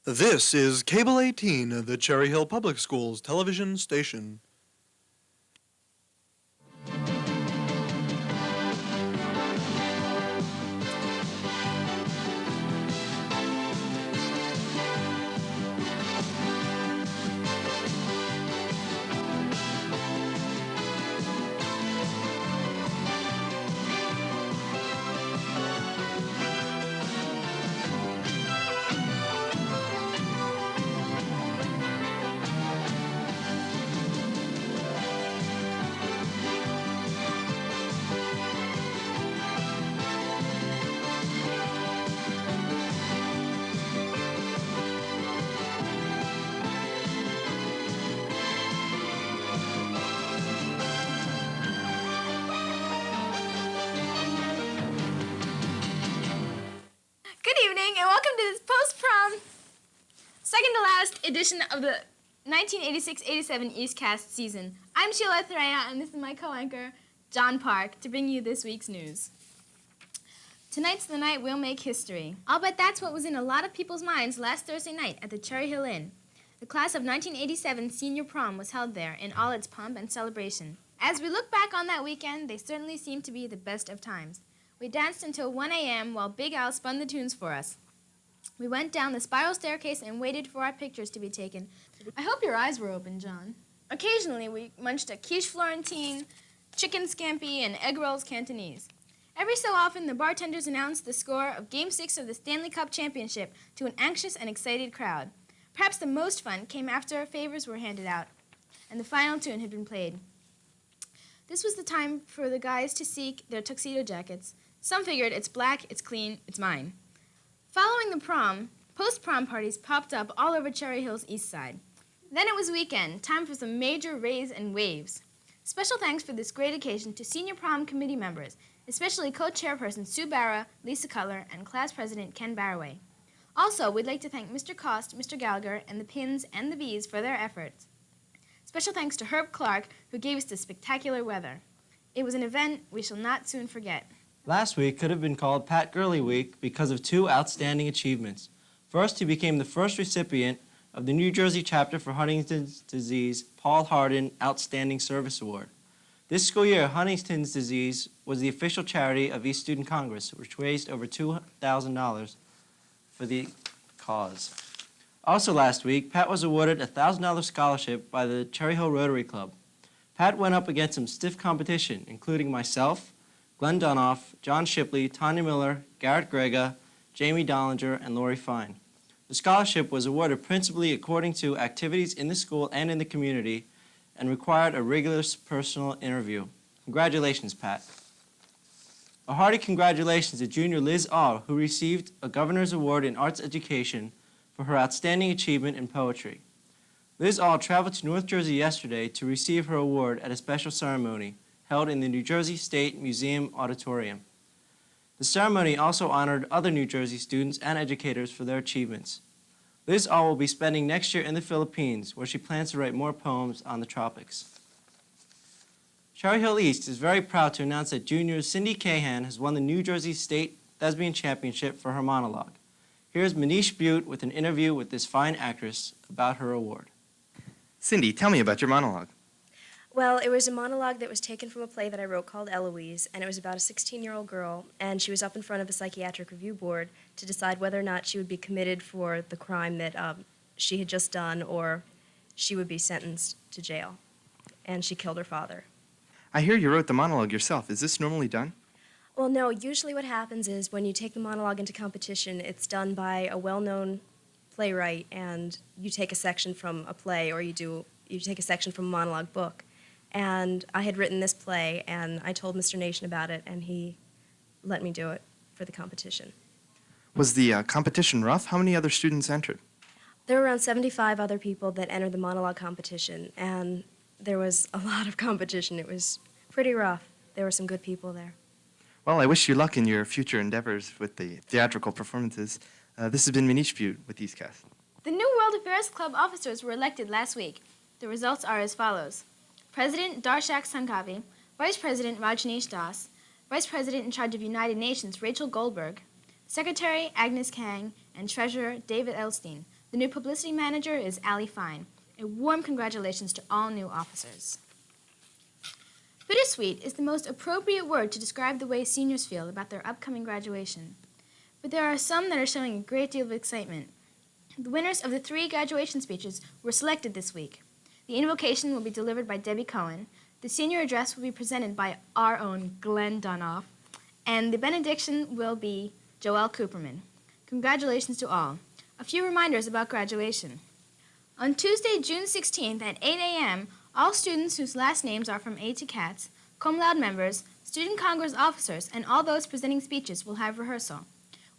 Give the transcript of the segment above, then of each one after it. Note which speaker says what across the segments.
Speaker 1: This is Cable 18, the Cherry Hill Public Schools television station.
Speaker 2: Good evening and welcome to this post-prom, second to last edition of the 1986-87 EastCast season. I'm Sheila Tharea and this is my co-anchor, John Park, to bring you this week's news. Tonight's the night we'll make history. I'll bet that's what was in a lot of people's minds last Thursday night at the Cherry Hill Inn. The class of 1987 senior prom was held there in all its pomp and celebration. As we look back on that weekend, they certainly seemed to be the best of times. We danced until 1 a.m. while Big Al spun the tunes for us. We went down the spiral staircase and waited for our pictures to be taken. I hope your eyes were open, John. Occasionally, we munched a quiche Florentine, chicken scampi, and egg rolls Cantonese. Every so often, the bartenders announced the score of Game 6 of the Stanley Cup Championship to an anxious and excited crowd. Perhaps the most fun came after favors were handed out and the final tune had been played. This was the time for the guys to seek their tuxedo jackets. Some figured it's black, it's clean, it's mine. Following the prom, post-prom parties popped up all over Cherry Hill's east side. Then it was weekend, time for some major raves and waves. Special thanks for this great occasion to senior prom committee members, especially co-chairperson Sue Barra, Lisa Cutler, and class president Ken Barraway. Also, we'd like to thank Mr. Cost, Mr. Gallagher, and the Pins and the Bees for their efforts. Special thanks to Herb Clark, who gave us the spectacular weather. It was an event we shall not soon forget.
Speaker 3: Last week could have been called Pat Gurley Week because of two outstanding achievements. First, he became the first recipient of the New Jersey chapter for Huntington's disease Paul Hardin Outstanding Service Award. This school year, Huntington's disease was the official charity of East Student Congress, which raised over $2,000 for the cause. Also last week, Pat was awarded a $1,000 scholarship by the Cherry Hill Rotary Club. Pat went up against some stiff competition, including myself, Glenn Dunoff, John Shipley, Tanya Miller, Garrett Grega, Jamie Dollinger, and Lori Fine. The scholarship was awarded principally according to activities in the school and in the community and required a rigorous personal interview. Congratulations, Pat. A hearty congratulations to junior Liz Aul, who received a Governor's Award in Arts Education for her outstanding achievement in poetry. Liz Aul traveled to North Jersey yesterday to receive her award at a special ceremony held in the New Jersey State Museum Auditorium. The ceremony also honored other New Jersey students and educators for their achievements. Liz Aul will be spending next year in the Philippines, where she plans to write more poems on the tropics. Cherry Hill East is very proud to announce that junior Cindy Cahan has won the New Jersey State Thespian Championship for her monologue. Here's Manish Butte with an interview with this fine actress about her award.
Speaker 4: Cindy, tell me about your monologue.
Speaker 5: Well, it was a monologue that was taken from a play that I wrote called Eloise, and it was about a 16-year-old girl, and she was up in front of a psychiatric review board to decide whether or not she would be committed for the crime that she had just done, or she would be sentenced to jail. And she killed her father.
Speaker 4: I hear you wrote the monologue yourself. Is this normally done?
Speaker 5: Well, no, usually what happens is when you take the monologue into competition, it's done by a well-known playwright, and you take a section from a play, or you take a section from a monologue book. And I had written this play, and I told Mr. Nation about it, and he let me do it for the competition.
Speaker 4: Was the competition rough? How many other students entered?
Speaker 5: There were around 75 other people that entered the monologue competition, and there was a lot of competition. It was pretty rough. There were some good people there.
Speaker 4: Well, I wish you luck in your future endeavors with the theatrical performances. This has been Manish Butte with EastCast.
Speaker 2: The new World Affairs Club officers were elected last week. The results are as follows. President Darshak Sanghavi, Vice President Rajneesh Das, Vice President in charge of United Nations Rachel Goldberg, Secretary Agnes Kang, and Treasurer David Elstein. The new publicity manager is Allie Fine. A warm congratulations to all new officers. Bittersweet is the most appropriate word to describe the way seniors feel about their upcoming graduation. But there are some that are showing a great deal of excitement. The winners of the 3 graduation speeches were selected this week. The invocation will be delivered by Debbie Cohen, the senior address will be presented by our own Glenn Dunoff, and the benediction will be Joelle Cooperman. Congratulations to all. A few reminders about graduation. On Tuesday, June 16th at 8 a.m., all students whose last names are from A to Cats, cum laude members, student congress officers, and all those presenting speeches will have rehearsal.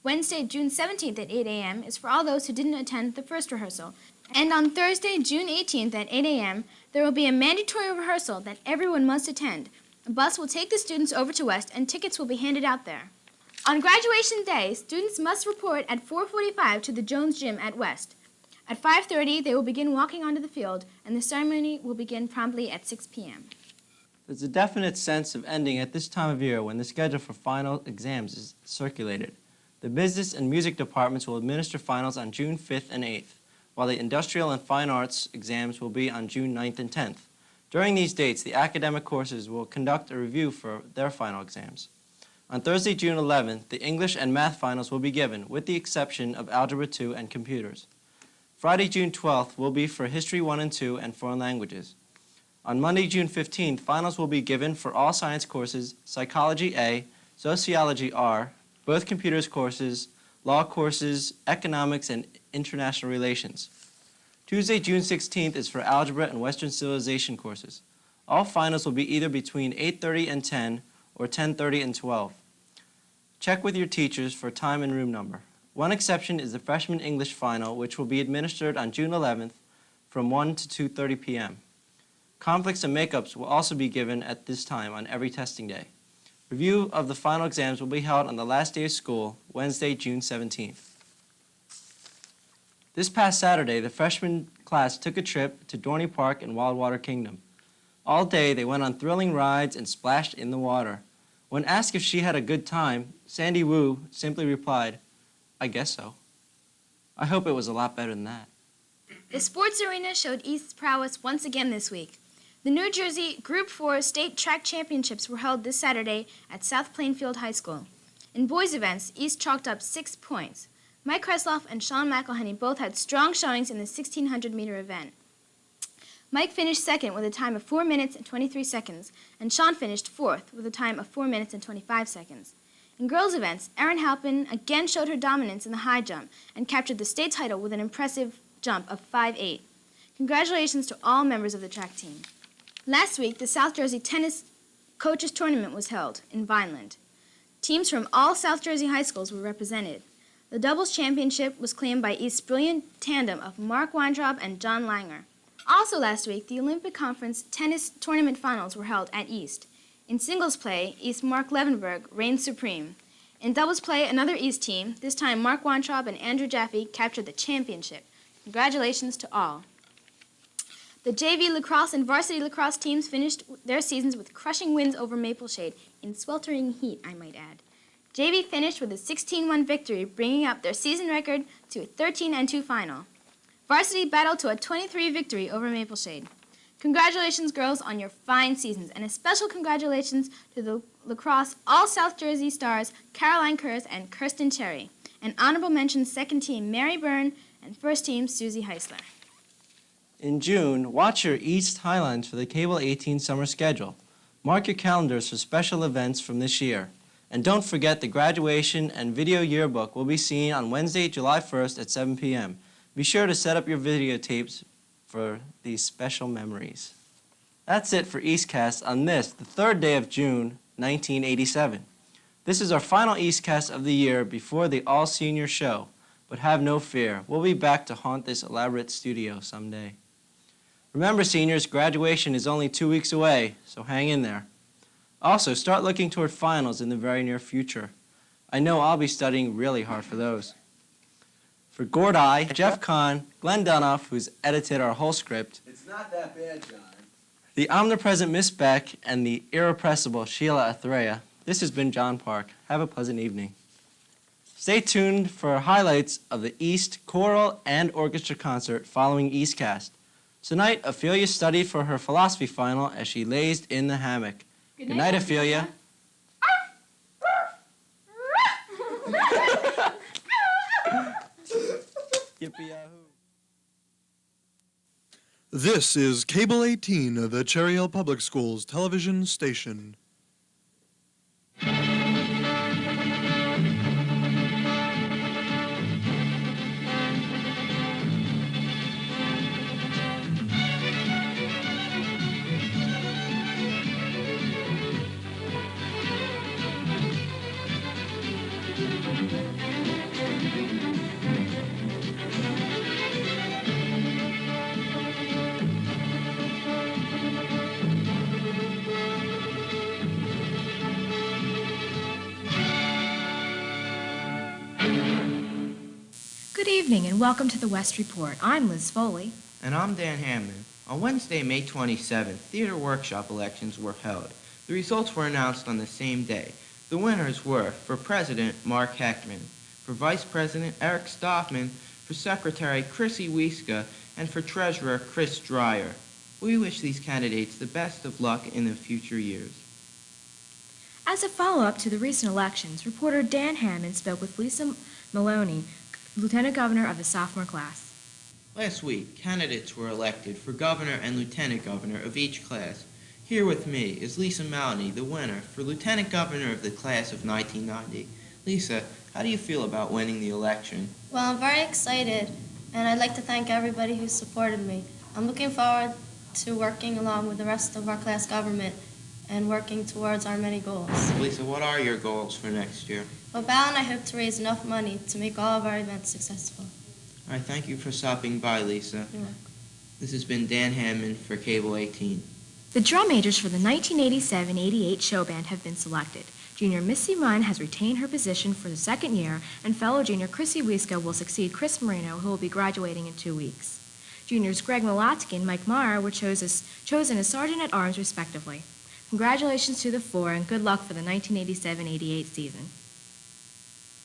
Speaker 2: Wednesday, June 17th at 8 a.m. is for all those who didn't attend the first rehearsal. And on Thursday, June 18th at 8 a.m., there will be a mandatory rehearsal that everyone must attend. A bus will take the students over to West, and tickets will be handed out there. On graduation day, students must report at 4:45 to the Jones Gym at West. At 5:30, they will begin walking onto the field, and the ceremony will begin promptly at 6 p.m.
Speaker 3: There's a definite sense of ending at this time of year when the schedule for final exams is circulated. The business and music departments will administer finals on June 5th and 8th, while the industrial and fine arts exams will be on June 9th and 10th. During these dates, the academic courses will conduct a review for their final exams. On Thursday, June 11th, the English and math finals will be given, with the exception of Algebra 2 and Computers. Friday, June 12th will be for History 1 and 2 and Foreign Languages. On Monday, June 15th, finals will be given for all science courses, Psychology A, Sociology R, both computers courses, law courses, economics, and international relations. Tuesday, June 16th is for Algebra and Western Civilization courses. All finals will be either between 8:30 and 10 or 10:30 and 12. Check with your teachers for time and room number. One exception is the freshman English final, which will be administered on June 11th from 1 to 2:30 p.m. Conflicts and makeups will also be given at this time on every testing day. Review of the final exams will be held on the last day of school, Wednesday, June 17th. This past Saturday, the freshman class took a trip to Dorney Park in Wildwater Kingdom. All day, they went on thrilling rides and splashed in the water. When asked if she had a good time, Sandy Wu simply replied, "I guess so. I hope it was a lot better than that."
Speaker 2: The sports arena showed East's prowess once again this week. The New Jersey Group 4 State Track Championships were held this Saturday at South Plainfield High School. In boys' events, East chalked up 6 points. Mike Kresloff and Sean McElhenney both had strong showings in the 1,600-meter event. Mike finished second with a time of 4 minutes and 23 seconds, and Sean finished fourth with a time of 4 minutes and 25 seconds. In girls' events, Erin Halpin again showed her dominance in the high jump and captured the state title with an impressive jump of 5.8. Congratulations to all members of the track team. Last week, the South Jersey Tennis Coaches Tournament was held in Vineland. Teams from all South Jersey high schools were represented. The doubles championship was claimed by East's brilliant tandem of Mark Weintraub and John Langer. Also last week, the Olympic Conference tennis tournament finals were held at East. In singles play, East's Mark Levenberg reigned supreme. In doubles play, another East team, this time Mark Weintraub and Andrew Jaffe, captured the championship. Congratulations to all. The JV lacrosse and varsity lacrosse teams finished their seasons with crushing wins over Mapleshade, in sweltering heat, I might add. JV finished with a 16-1 victory, bringing up their season record to a 13-2 final. Varsity battled to a 23 victory over Mapleshade. Congratulations, girls, on your fine seasons, and a special congratulations to the lacrosse All-South Jersey stars Caroline Kurz and Kirsten Cherry. An honorable mention second team Mary Byrne and first team Susie Heisler.
Speaker 3: In June, watch your East Highlands for the Cable 18 summer schedule. Mark your calendars for special events from this year. And don't forget the graduation and video yearbook will be seen on Wednesday, July 1st at 7 p.m. Be sure to set up your videotapes for these special memories. That's it for EastCast on this, the 3rd day of June, 1987. This is our final EastCast of the year before the all-senior show. But have no fear, we'll be back to haunt this elaborate studio someday. Remember, seniors, graduation is only 2 weeks away, so hang in there. Also, start looking toward finals in the very near future. I know I'll be studying really hard for those. For Gordy, Jeff Kahn, Glenn Dunoff, who's edited our whole script,
Speaker 6: It's not that bad, John.
Speaker 3: the omnipresent Miss Beck, and the irrepressible Sheila Athrea, this has been John Park. Have a pleasant evening. Stay tuned for highlights of the East Choral and Orchestra concert following EastCast. Tonight, Ophelia studied for her philosophy final as she lazed in the hammock. Good night, Ophelia. Yippee-yahoo.
Speaker 1: This is Cable 18, the Cherry Hill Public Schools television station.
Speaker 2: Good evening and welcome to the West Report. I'm Liz Foley.
Speaker 6: And I'm Dan Hammond. On Wednesday, May 27th, theater workshop elections were held. The results were announced on the same day. The winners were, for president, Mark Heckman, for vice president, Eric Stoffman, for secretary, Chrissy Wieska, and for treasurer, Chris Dreyer. We wish these candidates the best of luck in the future years.
Speaker 2: As a follow-up to the recent elections, reporter Dan Hammond spoke with Lisa Maloney, Lieutenant Governor of the sophomore class.
Speaker 6: Last week, candidates were elected for governor and lieutenant governor of each class. Here with me is Lisa Maloney, the winner for lieutenant governor of the class of 1990. Lisa, how do you feel about winning the election?
Speaker 7: Well, I'm very excited, and I'd like to thank everybody who supported me. I'm looking forward to working along with the rest of our class government and working towards our many goals.
Speaker 6: Lisa, what are your goals for next year?
Speaker 7: Well, Val and I hope to raise enough money to make all of our events successful.
Speaker 6: All right, thank you for stopping by, Lisa.
Speaker 7: You're welcome.
Speaker 6: This has been Dan Hammond for Cable 18.
Speaker 2: The drum majors for the 1987-88 show band have been selected. Junior Missy Munn has retained her position for the second year, and fellow junior Chrissy Wieska will succeed Chris Marino, who will be graduating in 2 weeks. Juniors Greg Malatsky and Mike Mara were chosen as sergeant-at-arms, respectively. Congratulations to the four, and good luck for the 1987-88 season.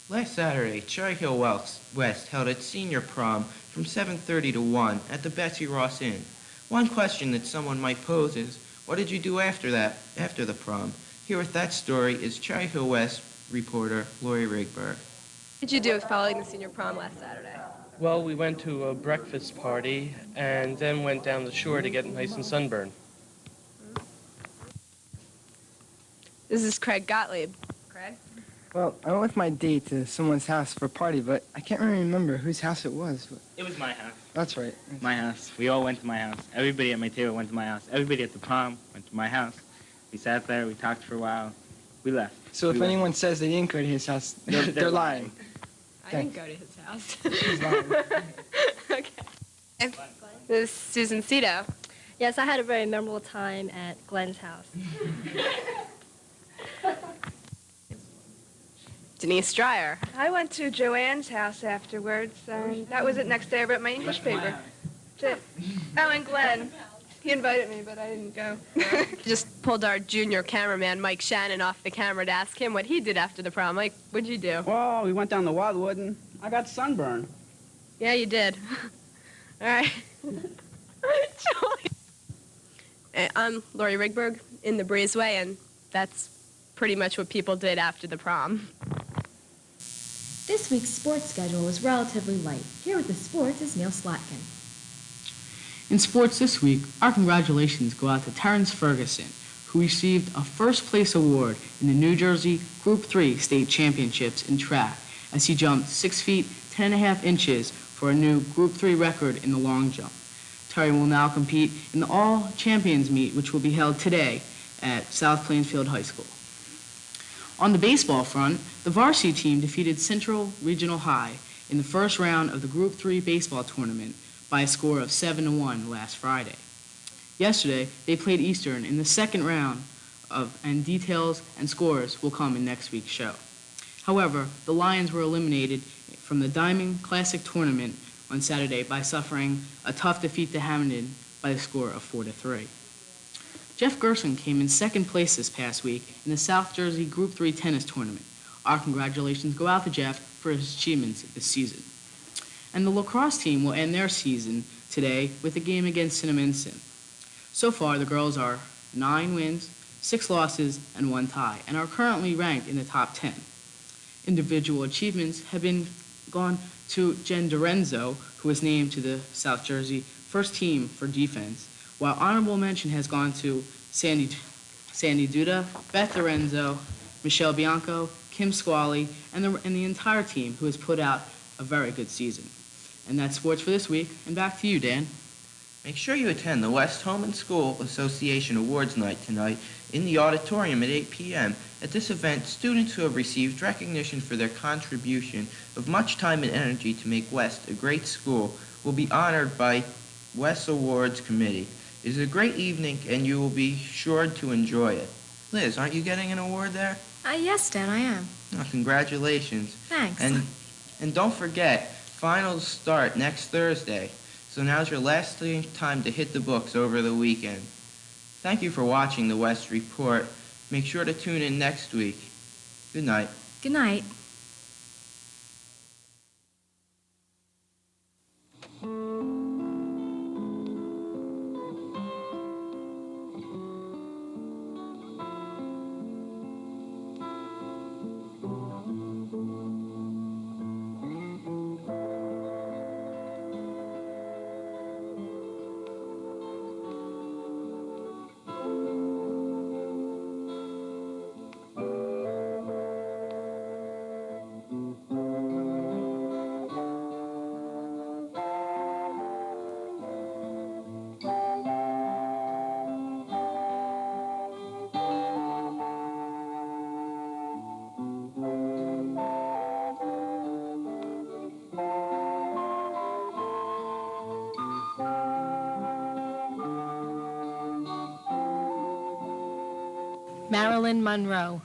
Speaker 6: Last Saturday, Cherry Hill West held its senior prom from 7:30 to 1 at the Betsy Ross Inn. One question that someone might pose is, what did you do after the prom? Here with that story is Cherry Hill West reporter Lori Rigberg.
Speaker 8: What did you do following the senior prom last Saturday?
Speaker 9: Well, we went to a breakfast party and then went down the shore to get nice and sunburned.
Speaker 8: This is Craig Gottlieb. Craig?
Speaker 10: Well, I went with my date to someone's house for a party, but I can't really remember whose house it was.
Speaker 11: It was my house.
Speaker 10: That's right.
Speaker 11: My house. We all went to my house. Everybody at my table went to my house. Everybody at the prom went to my house. We sat there, we talked for a while, we left.
Speaker 10: So if anyone says they didn't go to his house, they're lying.
Speaker 8: I didn't go to his house.
Speaker 10: She's lying.
Speaker 8: Okay. This is Susan Cito.
Speaker 12: Yes, I had a very memorable time at Glenn's house.
Speaker 8: Denise Dreyer.
Speaker 13: I went to Joanne's house afterwards, and that was it. Next day I wrote my English paper. That's it. Oh, and Glenn. He invited me, but I didn't go.
Speaker 8: Just pulled our junior cameraman, Mike Shannon, off the camera to ask him what he did after the prom. Mike, what'd you do?
Speaker 14: Well, we went down to Wildwood, and I got sunburned.
Speaker 8: Yeah, you did. All right. I'm Lori Rigberg in the Breezeway, and that's pretty much what people did after the prom.
Speaker 2: This week's sports schedule is relatively light. Here with the sports is Neil Slotkin.
Speaker 15: In sports this week, our congratulations go out to Terrence Ferguson, who received a first-place award in the New Jersey Group 3 State Championships in track as he jumped 6 feet 10 and a half inches for a new Group 3 record in the long jump. Terry will now compete in the All-Champions meet, which will be held today at South Plainfield High School. On the baseball front, the varsity team defeated Central Regional High in the first round of the Group 3 baseball tournament by a score of 7-1 last Friday. Yesterday, they played Eastern in the second round and details and scores will come in next week's show. However, the Lions were eliminated from the Diamond Classic tournament on Saturday by suffering a tough defeat to Hamilton by the score of 4-3. Jeff Gerson came in second place this past week in the South Jersey Group 3 tennis tournament. Our congratulations go out to Jeff for his achievements this season. And the lacrosse team will end their season today with a game against Cinnaminson. So far, the girls are 9 wins, 6 losses, and 1 tie, and are currently ranked in the top 10. Individual achievements have been gone to Jen Dorenzo, who was named to the South Jersey first team for defense, while honorable mention has gone to Sandy Duda, Beth Dorenzo, Michelle Bianco, Kim Squally, and the entire team who has put out a very good season. And that's sports for this week, and back to you, Dan.
Speaker 6: Make sure you attend the West Home and School Association Awards Night tonight in the auditorium at 8 p.m. At this event, students who have received recognition for their contribution of much time and energy to make West a great school will be honored by West Awards Committee. It is a great evening, and you will be sure to enjoy it. Liz, aren't you getting an award there?
Speaker 7: Yes, Dan, I am.
Speaker 6: Oh, congratulations.
Speaker 7: Thanks.
Speaker 6: And don't forget, finals start next Thursday, so now's your last time to hit the books over the weekend. Thank you for watching the West Report. Make sure to tune in next week. Good night.
Speaker 7: Good night.
Speaker 8: Marilyn Monroe,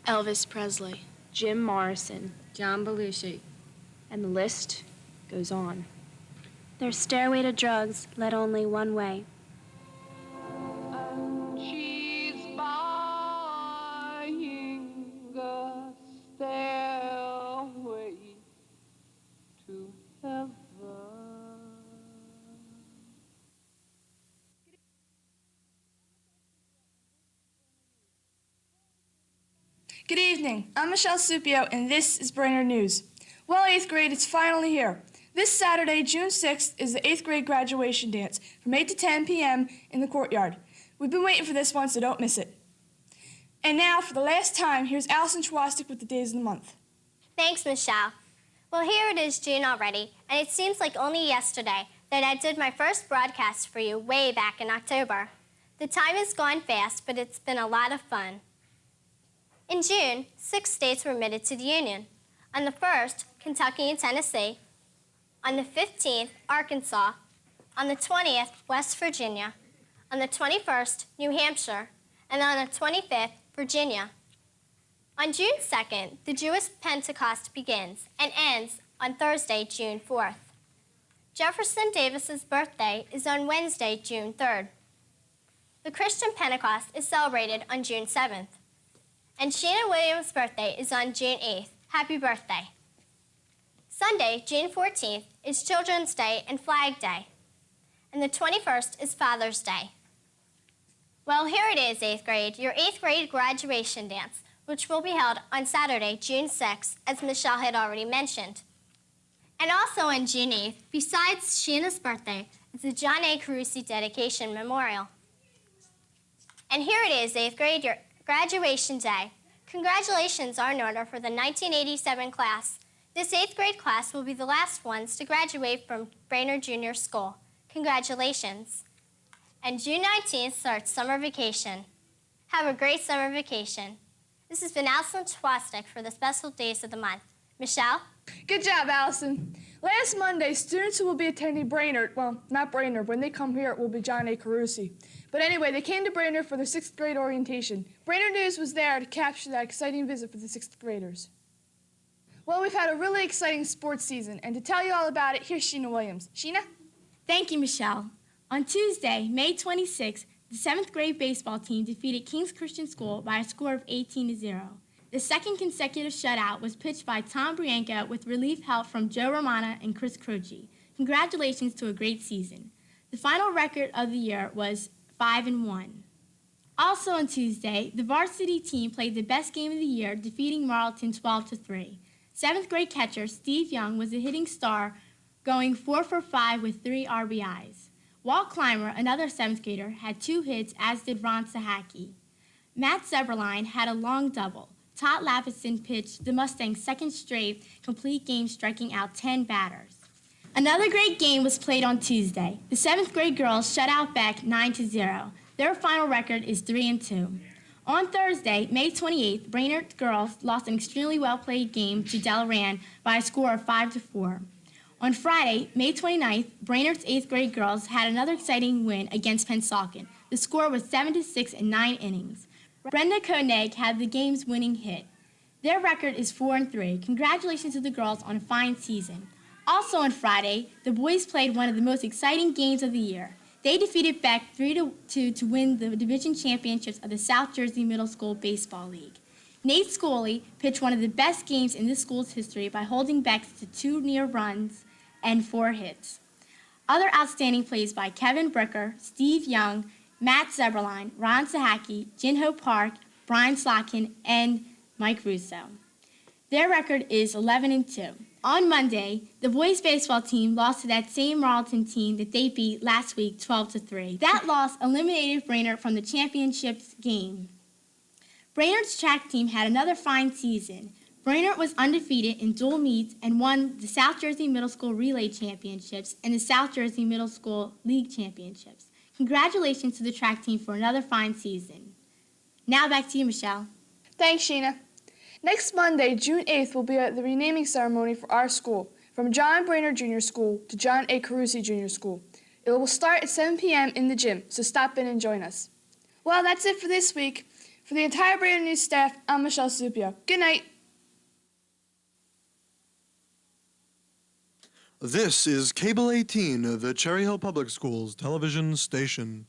Speaker 12: Elvis Presley,
Speaker 8: Jim Morrison,
Speaker 12: John Belushi,
Speaker 8: and the list goes on.
Speaker 16: Their stairway to drugs led only one way.
Speaker 17: She's buying a stairway to heaven.
Speaker 13: Good evening. I'm Michelle Supio, and this is Brainerd News. Well, 8th grade, it's finally here. This Saturday, June 6th, is the 8th grade graduation dance from 8 to 10 p.m. in the courtyard. We've been waiting for this one, so don't miss it. And now, for the last time, here's Allison Schwastik with the days of the month.
Speaker 18: Thanks, Michelle. Well, here it is, June already, and it seems like only yesterday that I did my first broadcast for you way back in October. The time has gone fast, but it's been a lot of fun. In June, 6 states were admitted to the Union. On the 1st, Kentucky and Tennessee. On the 15th, Arkansas. On the 20th, West Virginia. On the 21st, New Hampshire. And on the 25th, Virginia. On June 2nd, the Jewish Pentecost begins and ends on Thursday, June 4th. Jefferson Davis's birthday is on Wednesday, June 3rd. The Christian Pentecost is celebrated on June 7th. And Shannon Williams' birthday is on June 8th. Happy birthday. Sunday, June 14th, is Children's Day and Flag Day. And the 21st is Father's Day. Well, here it is, 8th grade, your 8th grade graduation dance, which will be held on Saturday, June 6th, as Michelle had already mentioned. And also on June 8th, besides Shanna's birthday, is the John A. Carusi Dedication Memorial. And here it is, 8th grade, your graduation day. Congratulations are in order for the 1987 class. This 8th grade class will be the last ones to graduate from Brainerd Junior School. Congratulations. And June 19th starts summer vacation. Have a great summer vacation. This has been Allison Schwastik for the special days of the month. Michelle?
Speaker 13: Good job, Allison. Last Monday, students who will be attending Brainerd, well, not Brainerd, when they come here, it will be John A. Carusi. But anyway, they came to Brainerd for their 6th grade orientation. Brainerd News was there to capture that exciting visit for the 6th graders. Well, we've had a really exciting sports season, and to tell you all about it, here's Sheena Williams. Sheena?
Speaker 2: Thank you, Michelle. On Tuesday, May 26th, the 7th grade baseball team defeated King's Christian School by a score of 18-0. The second consecutive shutout was pitched by Tom Brianco with relief help from Joe Romana and Chris Croce. Congratulations to a great season. The final record of the year was 5-1. Also on Tuesday, the varsity team played the best game of the year, defeating Marlton 12-3. Seventh grade catcher Steve Young was a hitting star, going 4 for 5 with 3 RBIs. Walt Clymer, another seventh grader, had 2 hits, as did Ron Sahaki. Matt Zeberline had a long double. Todd Lapison pitched the Mustangs' second straight complete game, striking out 10 batters. Another great game was played on Tuesday. The seventh grade girls shut out Beck 9-0. Their final record is 3-2. On Thursday, May 28th, Brainerd girls lost an extremely well-played game to Delaran by a score of 5-4. On Friday, May 29th, Brainerd's 8th grade girls had another exciting win against Pennsauken. The score was 7-6 in 9 innings. Brenda Koenig had the game's winning hit. Their record is 4-3. Congratulations to the girls on a fine season. Also on Friday, the boys played one of the most exciting games of the year. They defeated Beck 3-2 to win the division championships of the South Jersey Middle School Baseball League. Nate Scully pitched one of the best games in this school's history by holding Beck to 2 near runs and 4 hits. Other outstanding plays by Kevin Bricker, Steve Young, Matt Zeberline, Ron Sahaki, Jinho Park, Brian Slotkin, and Mike Russo. Their record is 11-2. On Monday, the boys baseball team lost to that same Marlton team that they beat last week 12-3. That loss eliminated Brainerd from the championships game. Brainerd's track team had another fine season. Brainerd was undefeated in dual meets and won the South Jersey Middle School Relay Championships and the South Jersey Middle School League Championships. Congratulations to the track team for another fine season. Now back to you, Michelle.
Speaker 13: Thanks, Sheena. Next Monday, June 8th, will be at the renaming ceremony for our school, from John Brainerd Junior School to John A. Carusi Junior School. It will start at 7 p.m. in the gym, so stop in and join us. Well, that's it for this week. For the entire Brainerd News staff, I'm Michelle Supio. Good night.
Speaker 1: This is Cable 18, the Cherry Hill Public Schools television station.